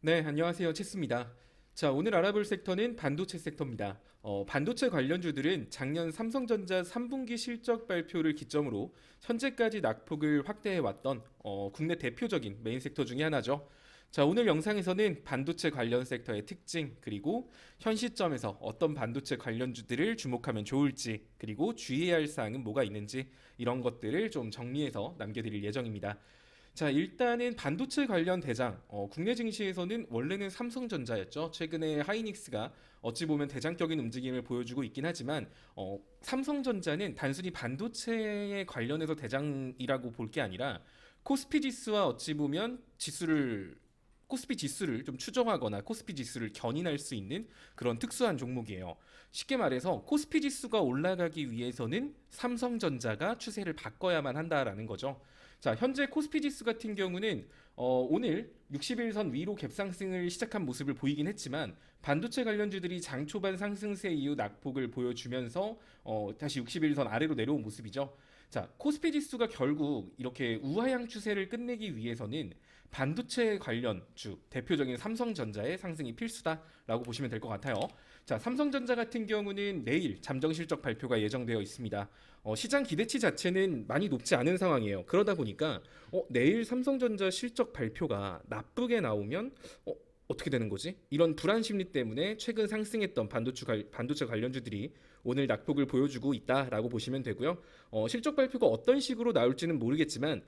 네, 안녕하세요. 체스입니다. 자, 오늘 알아볼 섹터는 반도체 섹터입니다. 반도체 관련주들은 작년 삼성전자 3분기 실적 발표를 기점으로 현재까지 낙폭을 확대해 왔던 국내 대표적인 메인 섹터 중에 하나죠. 자, 오늘 영상에서는 반도체 관련 섹터의 특징, 그리고 현 시점에서 어떤 반도체 관련주들을 주목하면 좋을지, 그리고 주의해야 할 사항은 뭐가 있는지 이런 것들을 좀 정리해서 남겨드릴 예정입니다. 자, 일단은 반도체 관련 대장, 국내 증시에서는 원래는 삼성전자였죠. 최근에 하이닉스가 어찌 보면 대장적인 움직임을 보여주고 있긴 하지만, 삼성전자는 단순히 반도체에 관련해서 대장이라고 볼 게 아니라 코스피 지수와 어찌 보면 코스피 지수를 좀 추정하거나 코스피 지수를 견인할 수 있는 그런 특수한 종목이에요. 쉽게 말해서 코스피 지수가 올라가기 위해서는 삼성전자가 추세를 바꿔야만 한다라는 거죠. 자, 현재 코스피 지수 같은 경우는 오늘 60일선 위로 갭상승을 시작한 모습을 보이긴 했지만 반도체 관련주들이 장 초반 상승세 이후 낙폭을 보여주면서 다시 60일선 아래로 내려온 모습이죠. 자, 코스피 지수가 결국 이렇게 우하향 추세를 끝내기 위해서는 반도체 관련주 대표적인 삼성전자의 상승이 필수다라고 보시면 될 것 같아요. 자, 삼성전자 같은 경우는 내일 잠정 실적 발표가 예정되어 있습니다. 시장 기대치 자체는 많이 높지 않은 상황이에요. 그러다 보니까 내일 삼성전자 실적 발표가 나쁘게 나오면 어떻게 되는 거지? 이런 불안 심리 때문에 최근 상승했던 반도체 관련주들이 오늘 낙폭을 보여주고 있다라고 보시면 되고요. 실적 발표가 어떤 식으로 나올지는 모르겠지만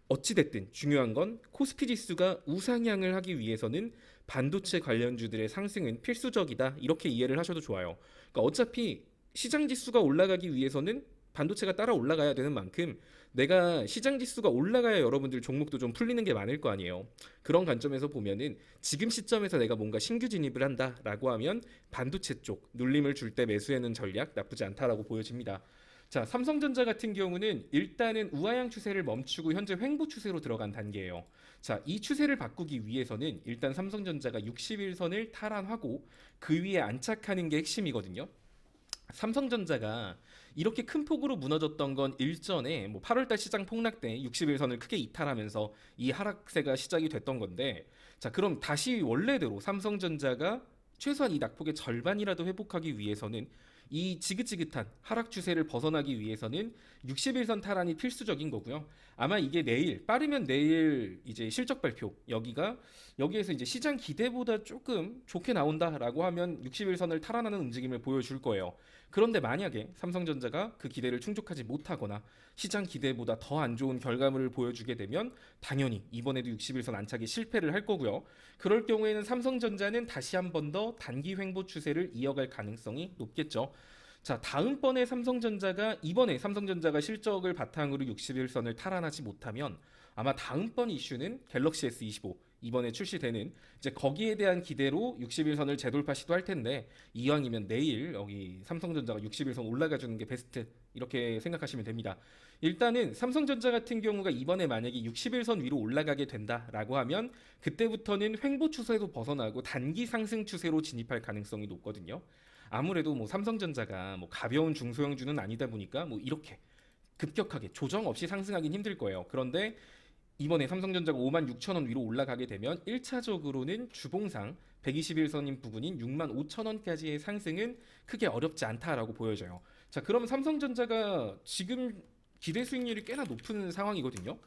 어찌됐든 중요한 건 코스피 지수가 우상향을 하기 위해서는 반도체 관련주들의 상승은 필수적이다. 이렇게 이해를 하셔도 좋아요. 그러니까 어차피 시장 지수가 올라가기 위해서는 반도체가 따라 올라가야 되는 만큼 내가 시장 지수가 올라가야 여러분들 종목도 좀 풀리는 게 많을 거 아니에요. 그런 관점에서 보면은 지금 시점에서 내가 뭔가 신규 진입을 한다라고 하면 반도체 쪽 눌림을 줄 때 매수하는 전략 나쁘지 않다라고 보여집니다. 자, 삼성전자 같은 경우는 일단은 우하향 추세를 멈추고 현재 횡보 추세로 들어간 단계예요. 자, 이 추세를 바꾸기 위해서는 일단 삼성전자가 60일선을 탈환하고 그 위에 안착하는 게 핵심이거든요. 삼성전자가 이렇게 큰 폭으로 무너졌던 건 일전에 뭐 8월달 시장 폭락 때 60일선을 크게 이탈하면서 이 하락세가 시작이 됐던 건데, 자, 그럼 다시 원래대로 삼성전자가 최소한 이 낙폭의 절반이라도 회복하기 위해서는 이 지긋지긋한 하락 추세를 벗어나기 위해서는 60일선 탈환이 필수적인 거고요. 아마 이게 내일, 빠르면 내일 이제 실적 발표, 여기에서 이제 시장 기대보다 조금 좋게 나온다라고 하면 60일선을 탈환하는 움직임을 보여줄 거예요. 그런데 만약에 삼성전자가 그 기대를 충족하지 못하거나 시장 기대보다 더 안 좋은 결과물을 보여주게 되면 당연히 이번에도 60일선 안착에 실패를 할 거고요. 그럴 경우에는 삼성전자는 다시 한 번 더 단기 횡보 추세를 이어갈 가능성이 높겠죠. 자, 이번에 삼성전자가 실적을 바탕으로 60일선을 탈환하지 못하면 아마 다음번 이슈는 갤럭시 S25 이번에 출시되는 이제 거기에 대한 기대로 60일선을 재돌파 시도할 텐데, 이왕이면 내일 여기 삼성전자가 60일선 올라가 주는 게 베스트 이렇게 생각하시면 됩니다. 일단은 삼성전자 같은 경우가 이번에 만약에 60일선 위로 올라가게 된다라고 하면 그때부터는 횡보 추세도 벗어나고 단기 상승 추세로 진입할 가능성이 높거든요. 아무래도 뭐 삼성전자가 뭐 가벼운 중소형주는 아니다 보니까 뭐 이렇게 급격하게 조정 없이 상승하긴 힘들 거예요. 그런데 이번에 삼성전자가 5만 6천 원 위로 올라가게 되면 1차적으로는 주봉상 121선인 부분인 6만 5천 원까지의 상승은 크게 어렵지 않다라고 보여져요. 자, 그럼 삼성전자가 지금 기대 수익률이 꽤나 높은 상황이거든요.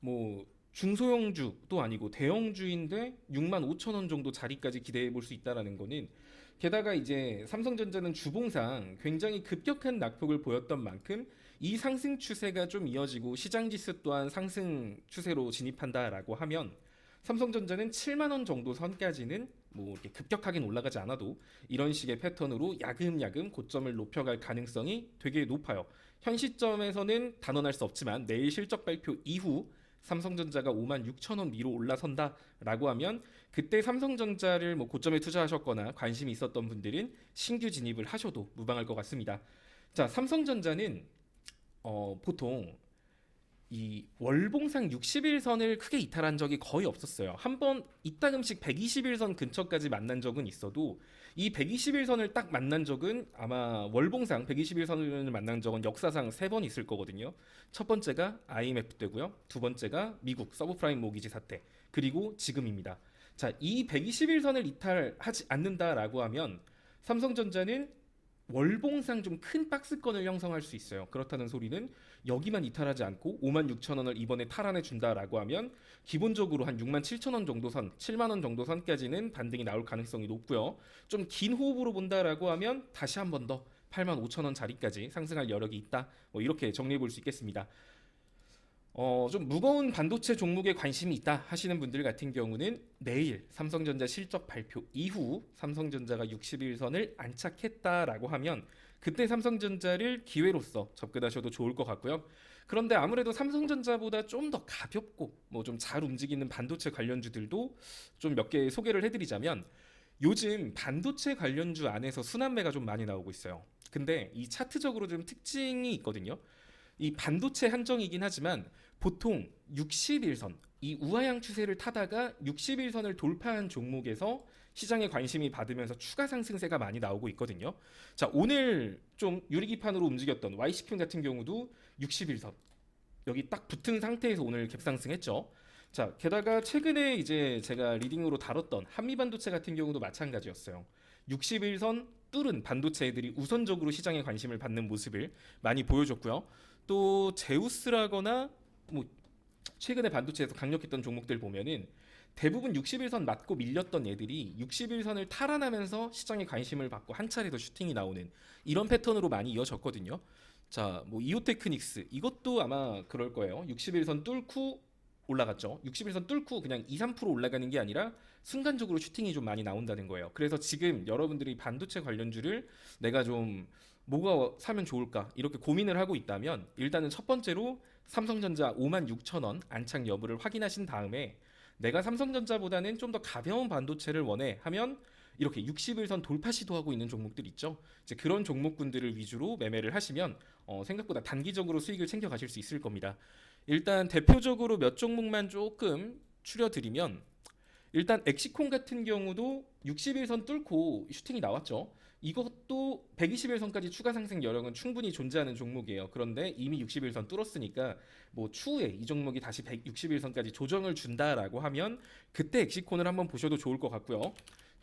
뭐 중소형주도 아니고 대형주인데 6만 5천 원 정도 자리까지 기대해 볼 수 있다라는 거는, 게다가 이제 삼성전자는 주봉상 굉장히 급격한 낙폭을 보였던 만큼 이 상승 추세가 좀 이어지고 시장 지수 또한 상승 추세로 진입한다라고 하면 삼성전자는 7만 원 정도 선까지는 뭐 이렇게 급격하게 올라가지 않아도 이런 식의 패턴으로 야금야금 고점을 높여갈 가능성이 되게 높아요. 현 시점에서는 단언할 수 없지만 내일 실적 발표 이후 삼성전자가 5만 6천 원 위로 올라선다라고 하면 그때 삼성전자를 뭐 고점에 투자하셨거나 관심이 있었던 분들은 신규 진입을 하셔도 무방할 것 같습니다. 자, 삼성전자는 보통 이 월봉상 60일선을 크게 이탈한 적이 거의 없었어요. 한번 이따금씩 120일선 근처까지 만난 적은 있어도 이 120일선을 딱 만난 적은 아마 월봉상 120일선을 만난 적은 역사상 3번 있을 거거든요. 첫 번째가 IMF 때고요. 두 번째가 미국 서브프라임 모기지 사태, 그리고 지금입니다. 자, 이 121선을 이탈하지 않는다라고 하면 삼성전자는 월봉상 좀 큰 박스권을 형성할 수 있어요. 그렇다는 소리는 여기만 이탈하지 않고 56,000원을 이번에 탈환해 준다라고 하면 기본적으로 한 67,000원 정도 선, 7만 원 정도 선까지는 반등이 나올 가능성이 높고요. 좀 긴 호흡으로 본다라고 하면 다시 한 번 더 85,000원 자리까지 상승할 여력이 있다. 뭐 이렇게 정리해 볼 수 있겠습니다. 좀 무거운 반도체 종목에 관심이 있다 하시는 분들 같은 경우는 내일 삼성전자 실적 발표 이후 삼성전자가 61선을 안착했다라고 하면 그때 삼성전자를 기회로서 접근하셔도 좋을 것 같고요. 그런데 아무래도 삼성전자보다 좀 더 가볍고 뭐 좀 잘 움직이는 반도체 관련주들도 좀 몇 개 소개를 해드리자면 요즘 반도체 관련주 안에서 순환매가 좀 많이 나오고 있어요. 근데 이 차트적으로 좀 특징이 있거든요. 이 반도체 한정이긴 하지만 보통 61선 이 우하향 추세를 타다가 61선을 돌파한 종목에서 시장에 관심이 받으면서 추가 상승세가 많이 나오고 있거든요. 자, 오늘 좀 유리기판으로 움직였던 YC품 같은 경우도 61선 여기 딱 붙은 상태에서 오늘 갭상승했죠. 자, 게다가 최근에 이제 제가 리딩으로 다뤘던 한미반도체 같은 경우도 마찬가지였어요. 61선 뚫은 반도체들이 우선적으로 시장에 관심을 받는 모습을 많이 보여줬고요. 또 제우스라거나 뭐 최근에 반도체에서 강력했던 종목들 보면은 대부분 61선 맞고 밀렸던 애들이 61선을 탈환하면서 시장에 관심을 받고 한 차례 더 슈팅이 나오는 이런 패턴으로 많이 이어졌거든요. 자, 뭐 이오테크닉스 이것도 아마 그럴 거예요. 61선 뚫고 올라갔죠. 61선 뚫고 그냥 2, 3% 올라가는 게 아니라 순간적으로 슈팅이 좀 많이 나온다는 거예요. 그래서 지금 여러분들이 반도체 관련주를 내가 좀 뭐가 사면 좋을까 이렇게 고민을 하고 있다면 일단은 첫 번째로 삼성전자 56,000원 안착 여부를 확인하신 다음에 내가 삼성전자보다는 좀 더 가벼운 반도체를 원해 하면 이렇게 60일선 돌파 시도하고 있는 종목들 있죠. 이제 그런 종목군들을 위주로 매매를 하시면 생각보다 단기적으로 수익을 챙겨 가실 수 있을 겁니다. 일단 대표적으로 몇 종목만 조금 추려드리면 일단 엑시콘 같은 경우도 60일선 뚫고 슈팅이 나왔죠. 이것도 121선까지 추가 상승 여력은 충분히 존재하는 종목이에요. 그런데 이미 60일선 뚫었으니까 뭐 추후에 이 종목이 다시 161선까지 조정을 준다라고 하면 그때 엑시콘을 한번 보셔도 좋을 것 같고요.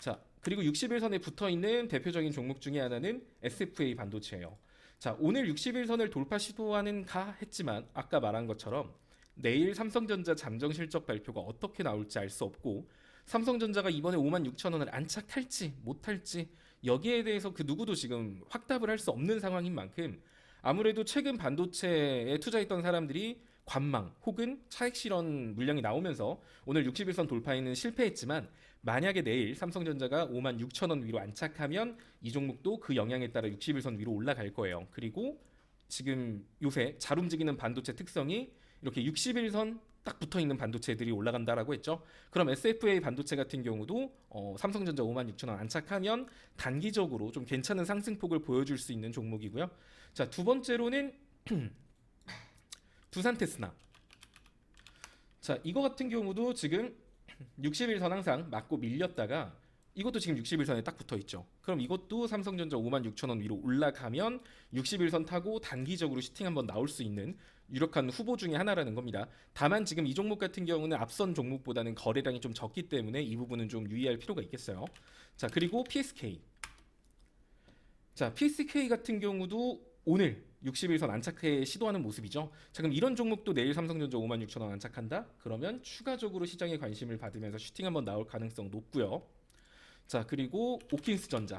자, 그리고 60일선에 붙어 있는 대표적인 종목 중에 하나는 SFA 반도체예요. 자, 오늘 60일선을 돌파 시도하는가 했지만 아까 말한 것처럼 내일 삼성전자 잠정 실적 발표가 어떻게 나올지 알 수 없고 삼성전자가 이번에 56,000원을 안착할지 못할지 여기에 대해서 그 누구도 지금 확답을 할 수 없는 상황인 만큼 아무래도 최근 반도체에 투자했던 사람들이 관망 혹은 차익 실현 물량이 나오면서 오늘 60일선 돌파에는 실패했지만 만약에 내일 삼성전자가 56,000원 위로 안착하면 이 종목도 그 영향에 따라 60일선 위로 올라갈 거예요. 그리고 지금 요새 잘 움직이는 반도체 특성이 이렇게 60일선 딱 붙어 있는 반도체들이 올라간다라고 했죠. 그럼 SFA 반도체 같은 경우도 삼성전자 56,000원 안착하면 단기적으로 좀 괜찮은 상승폭을 보여줄 수 있는 종목이고요. 자, 두 번째로는 두산테스나. 자, 이거 같은 경우도 지금 60일선 항상 맞고 밀렸다가 이것도 지금 60일선에 딱 붙어 있죠. 그럼 이것도 삼성전자 56,000원 위로 올라가면 60일선 타고 단기적으로 슈팅 한번 나올 수 있는 유력한 후보 중에 하나라는 겁니다. 다만 지금 이 종목 같은 경우는 앞선 종목보다는 거래량이 좀 적기 때문에 이 부분은 좀 유의할 필요가 있겠어요. 자, 그리고 PSK. 자, PSK 같은 경우도 오늘 60일선 안착해 시도하는 모습이죠. 자, 그럼 이런 종목도 내일 삼성전자 56,000원 안착한다? 그러면 추가적으로 시장의 관심을 받으면서 슈팅 한번 나올 가능성 높고요. 자, 그리고 오킨스전자.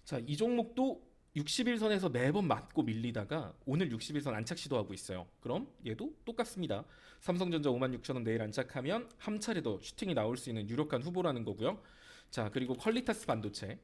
자, 이 종목도 60일선에서 매번 맞고 밀리다가 오늘 60일선 안착 시도하고 있어요. 그럼 얘도 똑같습니다. 삼성전자 56,000원 내일 안착하면 한 차례 더 슈팅이 나올 수 있는 유력한 후보라는 거고요. 자, 그리고 퀄리타스 반도체.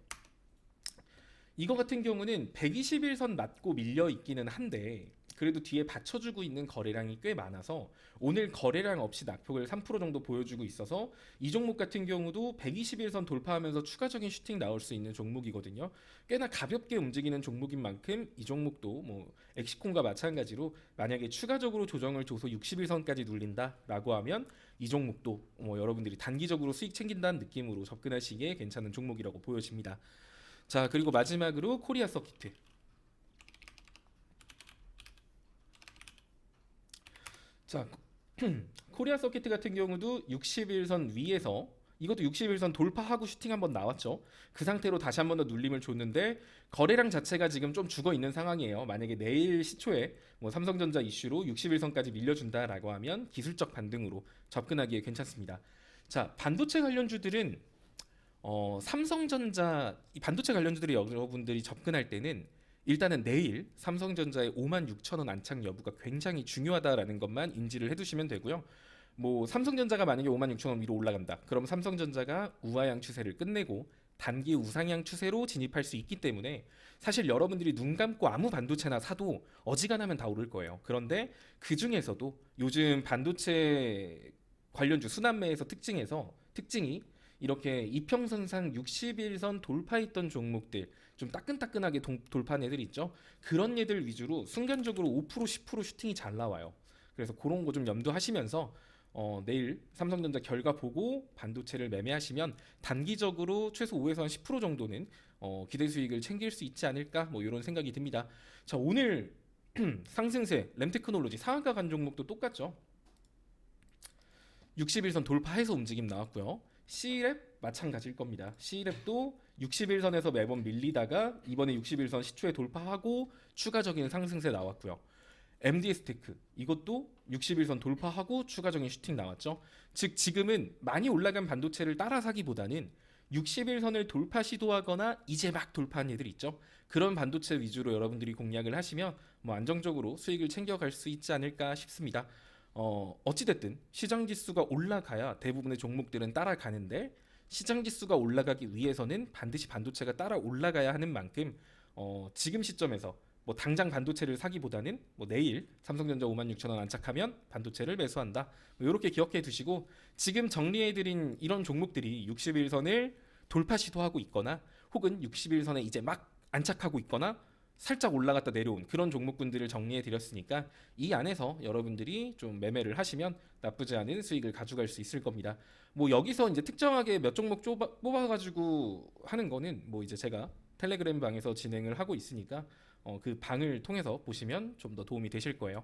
이거 같은 경우는 121선 맞고 밀려 있기는 한데 그래도 뒤에 받쳐주고 있는 거래량이 꽤 많아서 오늘 거래량 없이 낙폭을 3% 정도 보여주고 있어서 이 종목 같은 경우도 121선 돌파하면서 추가적인 슈팅 나올 수 있는 종목이거든요. 꽤나 가볍게 움직이는 종목인 만큼 이 종목도 뭐 엑시콘과 마찬가지로 만약에 추가적으로 조정을 줘서 61선까지 눌린다라고 하면 이 종목도 뭐 여러분들이 단기적으로 수익 챙긴다는 느낌으로 접근하시기에 괜찮은 종목이라고 보여집니다. 자, 그리고 마지막으로 코리아 서키트. 자, 코리아 서킷 같은 경우도 61선 위에서 이것도 61선 돌파하고 슈팅 한번 나왔죠. 그 상태로 다시 한 번 더 눌림을 줬는데 거래량 자체가 지금 좀 죽어 있는 상황이에요. 만약에 내일 시초에 뭐 삼성전자 이슈로 61선까지 밀려준다라고 하면 기술적 반등으로 접근하기에 괜찮습니다. 자, 반도체 관련주들은 삼성전자 이 반도체 관련주들이 여러분들이 접근할 때는 일단은 내일 삼성전자의 56,000원 안착 여부가 굉장히 중요하다라는 것만 인지를 해두시면 되고요. 뭐 삼성전자가 만약에 56,000원 위로 올라간다. 그럼 삼성전자가 우하향 추세를 끝내고 단기 우상향 추세로 진입할 수 있기 때문에 사실 여러분들이 눈 감고 아무 반도체나 사도 어지간하면 다 오를 거예요. 그런데 그 중에서도 요즘 반도체 관련주 순환매에서 특징이 이렇게 이평선상 61선 돌파했던 종목들 좀 따끈따끈하게 돌파한 애들 있죠. 그런 애들 위주로 순간적으로 5% 10% 슈팅이 잘 나와요. 그래서 그런 거 좀 염두하시면서 내일 삼성전자 결과 보고 반도체를 매매하시면 단기적으로 최소 5에서 한 10% 정도는 기대 수익을 챙길 수 있지 않을까 뭐 이런 생각이 듭니다. 자, 오늘 상승세 램테크놀로지 상한가 간 종목도 똑같죠. 61선 돌파해서 움직임 나왔고요. C랩 마찬가지일 겁니다. C랩도 61선에서 매번 밀리다가 이번에 61선 시초에 돌파하고 추가적인 상승세 나왔고요. MD스테크 이것도 61선 돌파하고 추가적인 슈팅 나왔죠. 즉 지금은 많이 올라간 반도체를 따라 사기보다는 61선을 돌파 시도하거나 이제 막 돌파한 애들 있죠. 그런 반도체 위주로 여러분들이 공략을 하시면 뭐 안정적으로 수익을 챙겨갈 수 있지 않을까 싶습니다. 어찌됐든 시장 지수가 올라가야 대부분의 종목들은 따라가는데 시장 지수가 올라가기 위해서는 반드시 반도체가 따라 올라가야 하는 만큼 지금 시점에서 뭐 당장 반도체를 사기보다는 뭐 내일 삼성전자 56,000원 안착하면 반도체를 매수한다. 뭐 이렇게 기억해 두시고 지금 정리해드린 이런 종목들이 61선을 돌파 시도하고 있거나 혹은 61선에 이제 막 안착하고 있거나 살짝 올라갔다 내려온 그런 종목군들을 정리해 드렸으니까 이 안에서 여러분들이 좀 매매를 하시면 나쁘지 않은 수익을 가져갈 수 있을 겁니다. 뭐 여기서 이제 특정하게 몇 종목 뽑아가지고 하는 거는 뭐 이제 제가 텔레그램 방에서 진행을 하고 있으니까 그 방을 통해서 보시면 좀 더 도움이 되실 거예요.